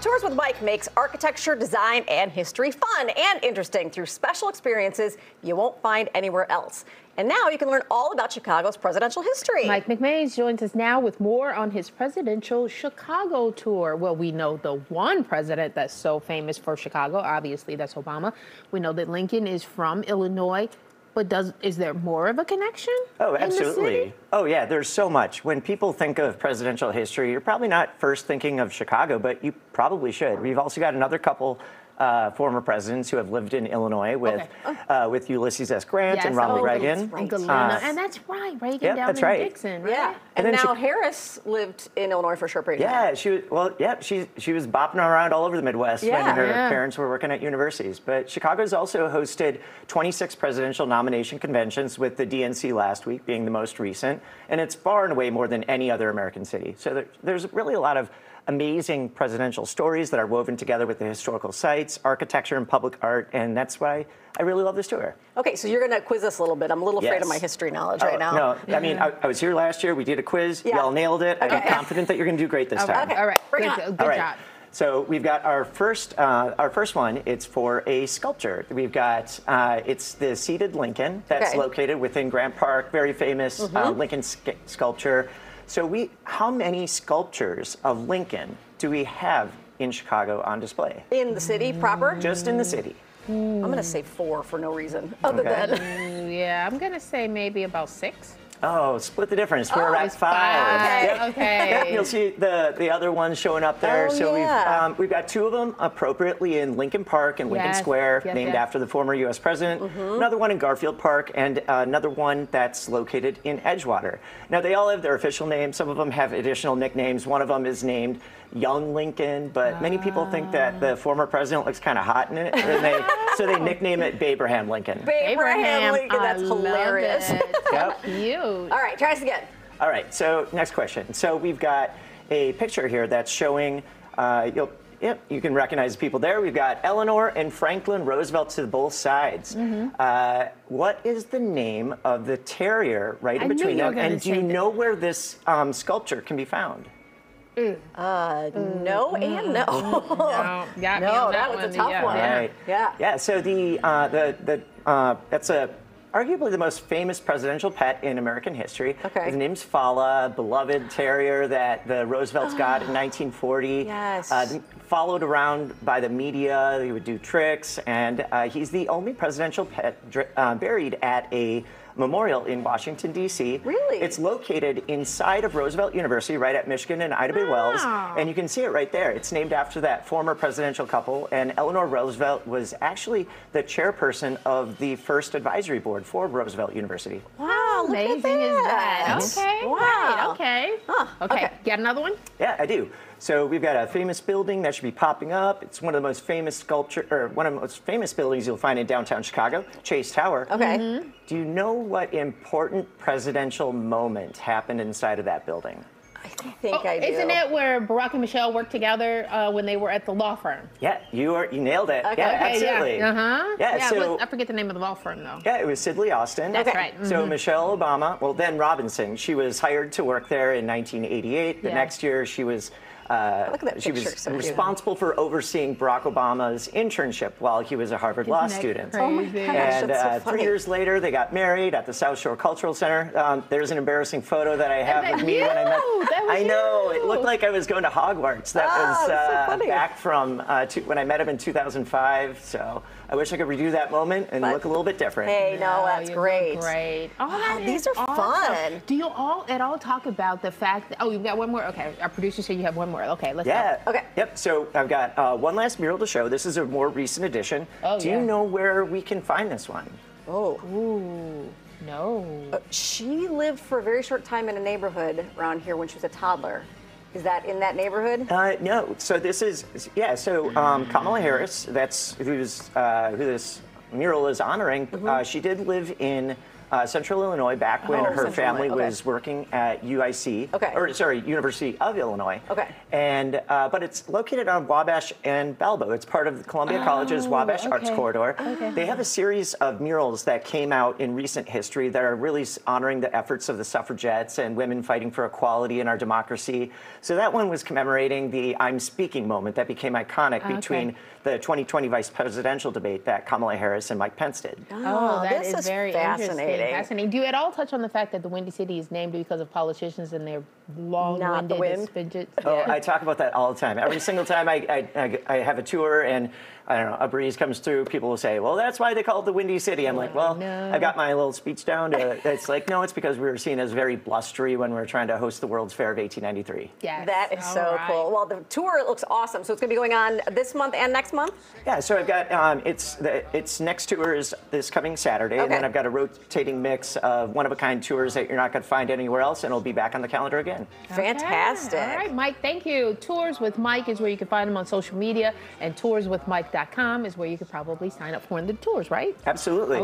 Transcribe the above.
Tours with Mike makes architecture, design, and history fun and interesting through special experiences you won't find anywhere else. And now you can learn all about Chicago's presidential history. Mike McMains joins us now with more on his presidential Chicago tour. Well, we know the one president that's so famous for Chicago, obviously that's Obama. We know that Lincoln is from Illinois, but is there more of a connection? Oh, absolutely. In the city? Oh, yeah, there's so much. When people think of presidential history, you're probably not first thinking of Chicago, but you probably should. We've also got another couple former presidents who have lived in Illinois with Ulysses S. Grant and Ronald Reagan. Right. And that's right, Reagan down in Dixon, right? Yeah, and now Harris lived in Illinois for a short period of time. She was bopping around all over the Midwest when her parents were working at universities. But Chicago's also hosted 26 presidential nomination conventions, with the DNC last week being the most recent, and it's far and away more than any other American city. So there's really a lot of amazing presidential stories that are woven together with the historical sites, architecture, and public art, and that's why I really love this tour. Okay, so you're going to quiz us a little bit. I'm a little afraid of my history knowledge right now. No, I mean, I was here last year. We did a quiz. Y'all nailed it. I'm confident that you're going to do great this time. Okay. All right, good job. So we've got our first one. It's for a sculpture. We've got it's the seated Lincoln that's located within Grant Park. Very famous Lincoln sculpture. So how many sculptures of Lincoln do we have in Chicago on display? In the city proper? Just in the city. I'm going to say 4 for no reason other than. Yeah, I'm going to say maybe about 6. Oh, split the difference. We're at 5. Okay. Yeah, you'll see the other ones showing up there. We've got 2 of them appropriately in Lincoln Park and Lincoln Square, named after the former U.S. president. Another one in Garfield Park, and another one that's located in Edgewater. Now, they all have their official names. Some of them have additional nicknames. One of them is named Young Lincoln, but many people think that the former president looks kind of hot in it, so they nickname it Babraham Lincoln. Babraham Lincoln, that's hilarious. Cute. All right, try us again. All right, so next question. So we've got a picture here that's showing, you can recognize the people there. We've got Eleanor and Franklin Roosevelt to both sides. What is the name of the terrier right in between them? And do you know where this sculpture can be found? No and no. No, that was a tough one. Right. Yeah. So that's arguably the most famous presidential pet in American history. His name's Fala, beloved terrier that the Roosevelts got in 1940. Yes. Followed around by the media, he would do tricks, and he's the only presidential pet buried at a memorial in Washington, D.C. Really? It's located inside of Roosevelt University, right at Michigan and Ida B. Wells, and you can see it right there. It's named after that former presidential couple, and Eleanor Roosevelt was actually the chairperson of the first advisory board for Roosevelt University. Wow, how amazing is that? Okay, wow. Right, okay. Okay, got another one? Yeah, I do. So we've got a famous building that should be popping up. It's one of the most famous one of the most famous buildings you'll find in downtown Chicago, Chase Tower. Okay. Do you know what important presidential moment happened inside of that building? I think I do. Isn't it where Barack and Michelle worked together when they were at the law firm? Yeah, you nailed it. Okay. Yeah, absolutely. Yeah, I forget the name of the law firm, though. Yeah, it was Sidley Austin. That's right. So Michelle Obama, well, then Robinson, she was hired to work there in 1988. The next year, she was responsible for overseeing Barack Obama's internship while he was a Harvard law student. Crazy? Oh my gosh, and that's so 3 years later, they got married at the South Shore Cultural Center. There's an embarrassing photo that I have with me when I met. I know, it looked like I was going to Hogwarts. That was so back from when I met him in 2005. So I wish I could redo that moment and look a little bit different. Hey, no, that's great. Great. Oh, these are fun. Do you all at all talk about the fact that, you've got one more? Okay, our producer said you have one more. Okay, let's go. Okay. Yep, so I've got one last mural to show. This is a more recent edition. Do you know where we can find this one? Ooh, no. She lived for a very short time in a neighborhood around here when she was a toddler. Is that in that neighborhood? No. So this is, Kamala Harris, that's who this mural is honoring. She did live in Central Illinois back when her family was working at UIC, University of Illinois. Okay. And but it's located on Wabash and Balbo. It's part of Columbia College's Wabash Arts Corridor. Okay. They have a series of murals that came out in recent history that are really honoring the efforts of the suffragettes and women fighting for equality in our democracy. So that one was commemorating the I'm speaking moment that became iconic between the 2020 vice presidential debate that Kamala Harris and Mike Pence did. Oh, that is very fascinating. Fascinating. Do you at all touch on the fact that the Windy City is named because of politicians and their long-winded speeches? Oh, I talk about that all the time. Every single time I have a tour and I don't know, a breeze comes through, people will say, well, that's why they call it the Windy City. I'm like, well, I got my little speech down. It's like, no, it's because we were seen as very blustery when we were trying to host the World's Fair of 1893. Yes. That is so cool. Well, the tour looks awesome. So it's going to be going on this month and next month? Yeah, so I've got, its next tour is this coming Saturday, and then I've got a rotating mix of one-of-a-kind tours that you're not going to find anywhere else, and it'll be back on the calendar again. Fantastic. All right, Mike, thank you. Tours with Mike is where you can find him on social media, and tourswithmike.com is where you could probably sign up for the tours, right? Absolutely.